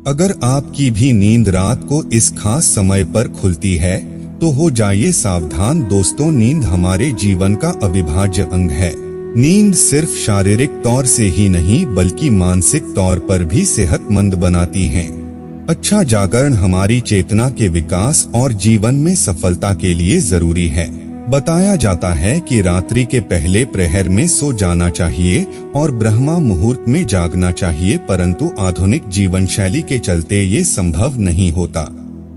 अगर आपकी भी नींद रात को इस खास समय पर खुलती है तो हो जाइए सावधान दोस्तों, नींद हमारे जीवन का अविभाज्य अंग है। नींद सिर्फ शारीरिक तौर से ही नहीं बल्कि मानसिक तौर पर भी सेहतमंद बनाती है। अच्छा जागरण हमारी चेतना के विकास और जीवन में सफलता के लिए जरूरी है। बताया जाता है कि रात्रि के पहले प्रहर में सो जाना चाहिए और ब्रह्मा मुहूर्त में जागना चाहिए, परंतु आधुनिक जीवन शैली के चलते ये संभव नहीं होता।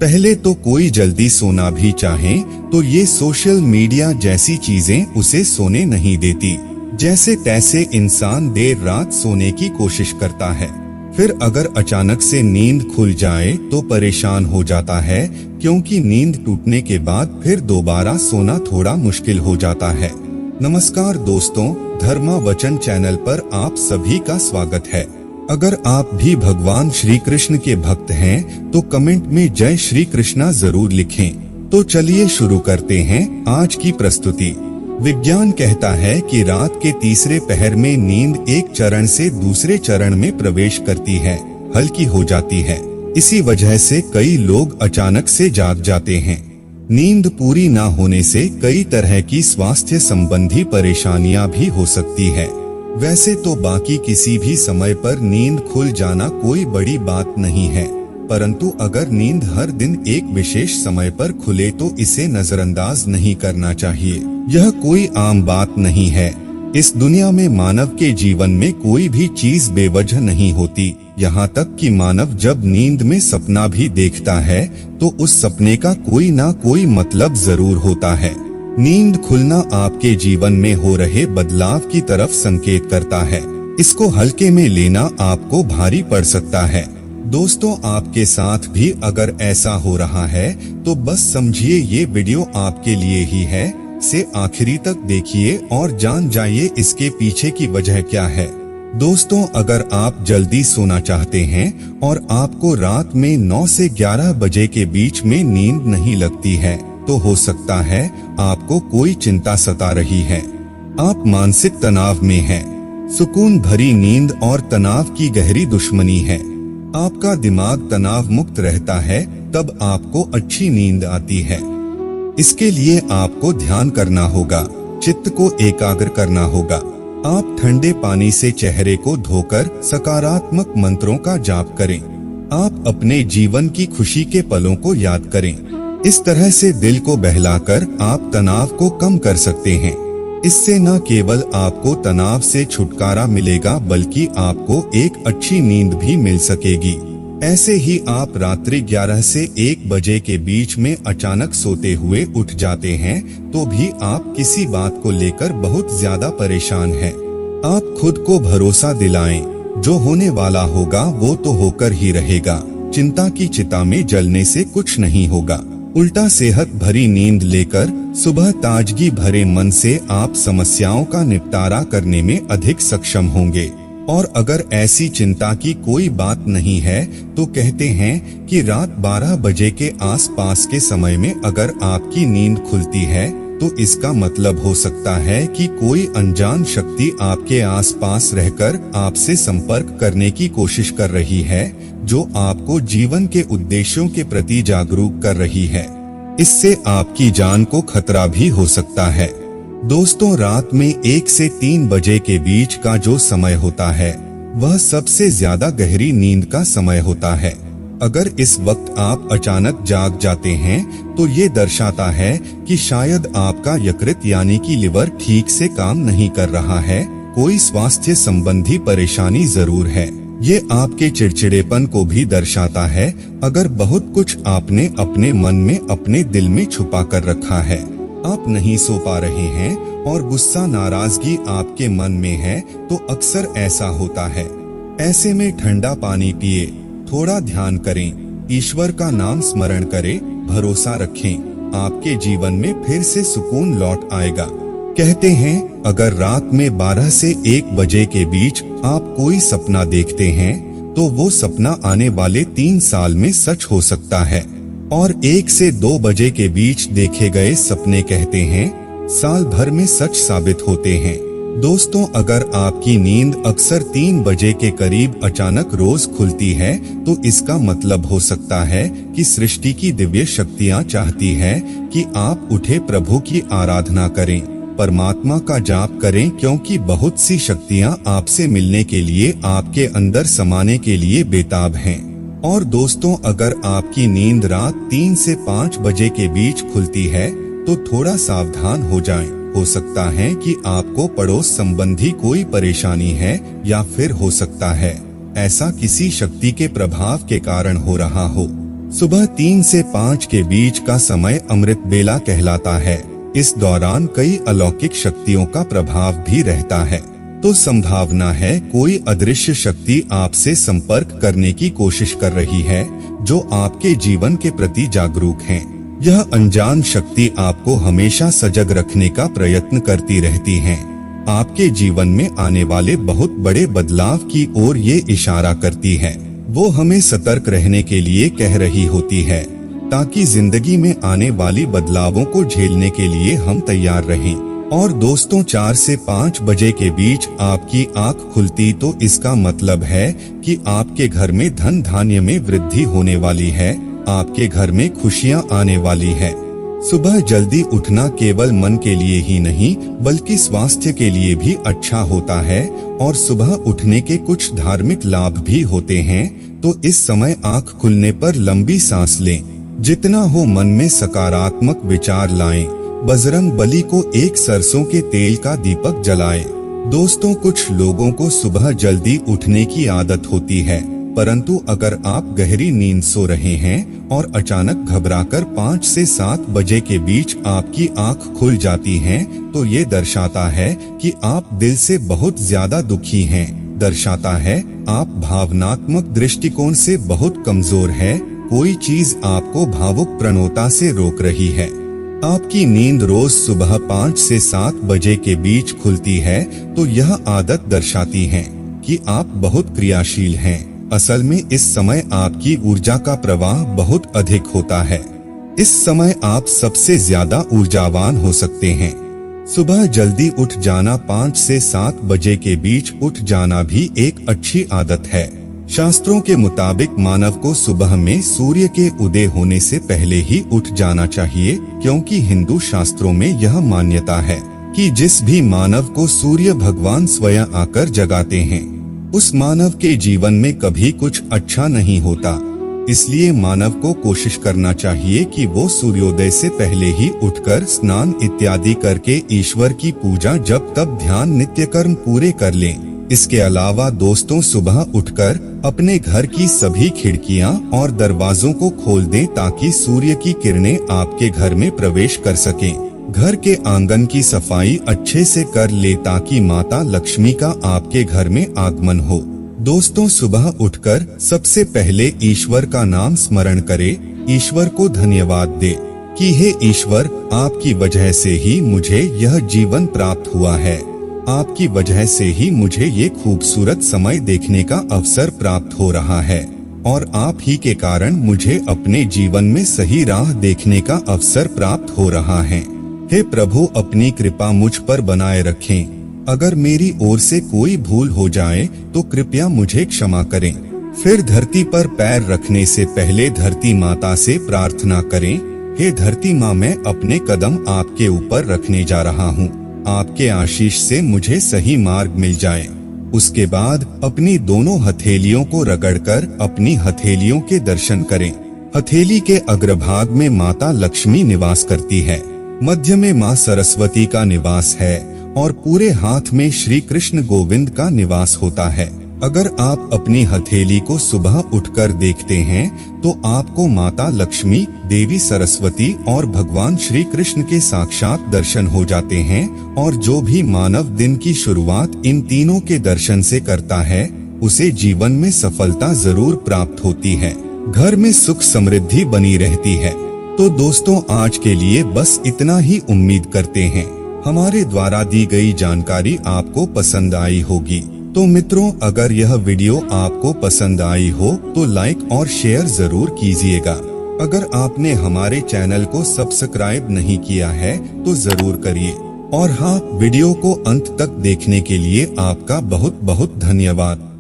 पहले तो कोई जल्दी सोना भी चाहे तो ये सोशल मीडिया जैसी चीजें उसे सोने नहीं देती। जैसे तैसे इंसान देर रात सोने की कोशिश करता है, फिर अगर अचानक से नींद खुल जाए तो परेशान हो जाता है, क्योंकि नींद टूटने के बाद फिर दोबारा सोना थोड़ा मुश्किल हो जाता है। नमस्कार दोस्तों, धर्मा वचन चैनल पर आप सभी का स्वागत है। अगर आप भी भगवान श्री कृष्ण के भक्त हैं तो कमेंट में जय श्री कृष्णा जरूर लिखें। तो चलिए शुरू करते हैं आज की प्रस्तुति। विज्ञान कहता है कि रात के तीसरे पहर में नींद एक चरण से दूसरे चरण में प्रवेश करती है, हल्की हो जाती है। इसी वजह से कई लोग अचानक से जाग जाते हैं। नींद पूरी ना होने से कई तरह की स्वास्थ्य संबंधी परेशानियां भी हो सकती है। वैसे तो बाकी किसी भी समय पर नींद खुल जाना कोई बड़ी बात नहीं है, परंतु अगर नींद हर दिन एक विशेष समय पर खुले तो इसे नजरअंदाज नहीं करना चाहिए। यह कोई आम बात नहीं है। इस दुनिया में मानव के जीवन में कोई भी चीज बेवजह नहीं होती। यहाँ तक कि मानव जब नींद में सपना भी देखता है तो उस सपने का कोई ना कोई मतलब जरूर होता है। नींद खुलना आपके जीवन में हो रहे बदलाव की तरफ संकेत करता है। इसको हल्के में लेना आपको भारी पड़ सकता है। दोस्तों, आपके साथ भी अगर ऐसा हो रहा है तो बस समझिए ये वीडियो आपके लिए ही है। से आखिरी तक देखिए और जान जाइए इसके पीछे की वजह क्या है। दोस्तों, अगर आप जल्दी सोना चाहते हैं और आपको रात में 9 से 11 बजे के बीच में नींद नहीं लगती है तो हो सकता है आपको कोई चिंता सता रही है। आप मानसिक तनाव में हैं। सुकून भरी नींद और तनाव की गहरी दुश्मनी है। आपका दिमाग तनाव मुक्त रहता है तब आपको अच्छी नींद आती है। इसके लिए आपको ध्यान करना होगा, चित्त को एकाग्र करना होगा। आप ठंडे पानी से चेहरे को धोकर सकारात्मक मंत्रों का जाप करें। आप अपने जीवन की खुशी के पलों को याद करें। इस तरह से दिल को बहलाकर आप तनाव को कम कर सकते हैं। इससे न केवल आपको तनाव से छुटकारा मिलेगा बल्कि आपको एक अच्छी नींद भी मिल सकेगी। ऐसे ही आप रात्रि 11 से 1 बजे के बीच में अचानक सोते हुए उठ जाते हैं तो भी आप किसी बात को लेकर बहुत ज्यादा परेशान हैं। आप खुद को भरोसा दिलाएं, जो होने वाला होगा वो तो होकर ही रहेगा। चिंता की चिता में जलने से कुछ नहीं होगा। उल्टा सेहत भरी नींद लेकर सुबह ताजगी भरे मन से आप समस्याओं का निपटारा करने में अधिक सक्षम होंगे। और अगर ऐसी चिंता की कोई बात नहीं है तो कहते हैं कि रात 12 बजे के आसपास के समय में अगर आपकी नींद खुलती है तो इसका मतलब हो सकता है कि कोई अनजान शक्ति आपके आसपास रहकर आपसे संपर्क करने की कोशिश कर रही है, जो आपको जीवन के उद्देश्यों के प्रति जागरूक कर रही है। इससे आपकी जान को खतरा भी हो सकता है। दोस्तों, रात में 1 से 3 बजे के बीच का जो समय होता है वह सबसे ज्यादा गहरी नींद का समय होता है। अगर इस वक्त आप अचानक जाग जाते हैं तो ये दर्शाता है कि शायद आपका यकृत यानी कि लिवर ठीक से काम नहीं कर रहा है। कोई स्वास्थ्य संबंधी परेशानी जरूर है। ये आपके चिड़चिड़ेपन को भी दर्शाता है। अगर बहुत कुछ आपने अपने मन में अपने दिल में छुपा कर रखा है, आप नहीं सो पा रहे हैं और गुस्सा नाराजगी आपके मन में है तो अक्सर ऐसा होता है। ऐसे में ठंडा पानी पिए, थोड़ा ध्यान करें, ईश्वर का नाम स्मरण करें, भरोसा रखें, आपके जीवन में फिर से सुकून लौट आएगा। कहते हैं अगर रात में 12 से 1 बजे के बीच आप कोई सपना देखते हैं तो वो सपना आने वाले 3 साल में सच हो सकता है, और 1 से 2 बजे के बीच देखे गए सपने कहते हैं साल भर में सच साबित होते हैं। दोस्तों, अगर आपकी नींद अक्सर 3 बजे के करीब अचानक रोज खुलती है, तो इसका मतलब हो सकता है कि सृष्टि की दिव्य शक्तियाँ चाहती है कि आप उठे प्रभु की आराधना करें, परमात्मा का जाप करें, क्योंकि बहुत सी शक्तियाँ आपसे मिलने के लिए, आपके अंदर समाने के लिए बेताब हैं। और दोस्तों, अगर आपकी नींद रात 3 से 5 बजे के बीच खुलती है, तो थोड़ा सावधान हो जाएं। हो सकता है कि आपको पड़ोस संबंधी कोई परेशानी है, या फिर हो सकता है ऐसा किसी शक्ति के प्रभाव के कारण हो रहा हो। सुबह 3 से 5 के बीच का समय अमृत बेला कहलाता है। इस दौरान कई अलौकिक शक्तियों का प्रभाव भी रहता है, तो संभावना है कोई अदृश्य शक्ति आपसे संपर्क करने की कोशिश कर रही है, जो आपके जीवन के प्रति जागरूक है। यह अनजान शक्ति आपको हमेशा सजग रखने का प्रयत्न करती रहती है। आपके जीवन में आने वाले बहुत बड़े बदलाव की ओर ये इशारा करती है। वो हमें सतर्क रहने के लिए कह रही होती है, ताकि जिंदगी में आने वाली बदलावों को झेलने के लिए हम तैयार रहें। और दोस्तों, 4 से 5 बजे के बीच आपकी आंख खुलती तो इसका मतलब है कि आपके घर में धन धान्य में वृद्धि होने वाली है, आपके घर में खुशियां आने वाली है। सुबह जल्दी उठना केवल मन के लिए ही नहीं, बल्कि स्वास्थ्य के लिए भी अच्छा होता है, और सुबह उठने के कुछ धार्मिक लाभ भी होते हैं। तो इस समय आंख खुलने पर लंबी सांस लें, जितना हो मन में सकारात्मक विचार लाएं। बजरंग बली को एक सरसों के तेल का दीपक जलाएं। दोस्तों, कुछ लोगों को सुबह जल्दी उठने की आदत होती है, परंतु अगर आप गहरी नींद सो रहे हैं और अचानक घबराकर 5 से 7 बजे के बीच आपकी आंख खुल जाती है, तो ये दर्शाता है कि आप दिल से बहुत ज्यादा दुखी हैं। दर्शाता है आप भावनात्मक दृष्टिकोण से बहुत कमजोर है। कोई चीज आपको भावुक प्रवणता से रोक रही है। आपकी नींद रोज सुबह 5 से 7 बजे के बीच खुलती है, तो यह आदत दर्शाती है कि आप बहुत क्रियाशील हैं। असल में इस समय आपकी ऊर्जा का प्रवाह बहुत अधिक होता है। इस समय आप सबसे ज्यादा ऊर्जावान हो सकते हैं। सुबह जल्दी उठ जाना, 5 से 7 बजे के बीच उठ जाना भी एक अच्छी आदत है। शास्त्रों के मुताबिक मानव को सुबह में सूर्य के उदय होने से पहले ही उठ जाना चाहिए, क्योंकि हिंदू शास्त्रों में यह मान्यता है कि जिस भी मानव को सूर्य भगवान स्वयं आकर जगाते हैं, उस मानव के जीवन में कभी कुछ अच्छा नहीं होता। इसलिए मानव को कोशिश करना चाहिए कि वो सूर्योदय से पहले ही उठकर स्नान इत्यादि करके ईश्वर की पूजा, जप, तप, ध्यान, नित्य कर्म पूरे कर लें। इसके अलावा दोस्तों, सुबह उठकर अपने घर की सभी खिड़कियां और दरवाजों को खोल दें, ताकि सूर्य की किरणें आपके घर में प्रवेश कर सकें। घर के आंगन की सफाई अच्छे से कर ले, ताकि माता लक्ष्मी का आपके घर में आगमन हो। दोस्तों, सुबह उठकर सबसे पहले ईश्वर का नाम स्मरण करें। ईश्वर को धन्यवाद दे कि हे ईश्वर, आपकी वजह से ही मुझे यह जीवन प्राप्त हुआ है। आपकी वजह से ही मुझे ये खूबसूरत समय देखने का अवसर प्राप्त हो रहा है, और आप ही के कारण मुझे अपने जीवन में सही राह देखने का अवसर प्राप्त हो रहा है। हे प्रभु, अपनी कृपा मुझ पर बनाए रखें। अगर मेरी ओर से कोई भूल हो जाए तो कृपया मुझे क्षमा करें। फिर धरती पर पैर रखने से पहले धरती माता से प्रार्थना करें, हे धरती माँ, मैं अपने कदम आपके ऊपर रखने जा रहा हूँ। आपके आशीष से मुझे सही मार्ग मिल जाए। उसके बाद अपनी दोनों हथेलियों को रगड़कर अपनी हथेलियों के दर्शन करें। हथेली के अग्रभाग में माता लक्ष्मी निवास करती है, मध्य में माँ सरस्वती का निवास है, और पूरे हाथ में श्री कृष्ण गोविंद का निवास होता है। अगर आप अपनी हथेली को सुबह उठकर देखते हैं, तो आपको माता लक्ष्मी, देवी सरस्वती और भगवान श्री कृष्ण के साक्षात दर्शन हो जाते हैं। और जो भी मानव दिन की शुरुआत इन तीनों के दर्शन से करता है, उसे जीवन में सफलता जरूर प्राप्त होती है। घर में सुख समृद्धि बनी रहती है। तो दोस्तों, आज के लिए बस इतना ही। उम्मीद करते हैं हमारे द्वारा दी गई जानकारी आपको पसंद आई होगी। तो मित्रों, अगर यह वीडियो आपको पसंद आई हो तो लाइक और शेयर जरूर कीजिएगा। अगर आपने हमारे चैनल को सब्सक्राइब नहीं किया है तो जरूर करिए, और हाँ, वीडियो को अंत तक देखने के लिए आपका बहुत बहुत धन्यवाद।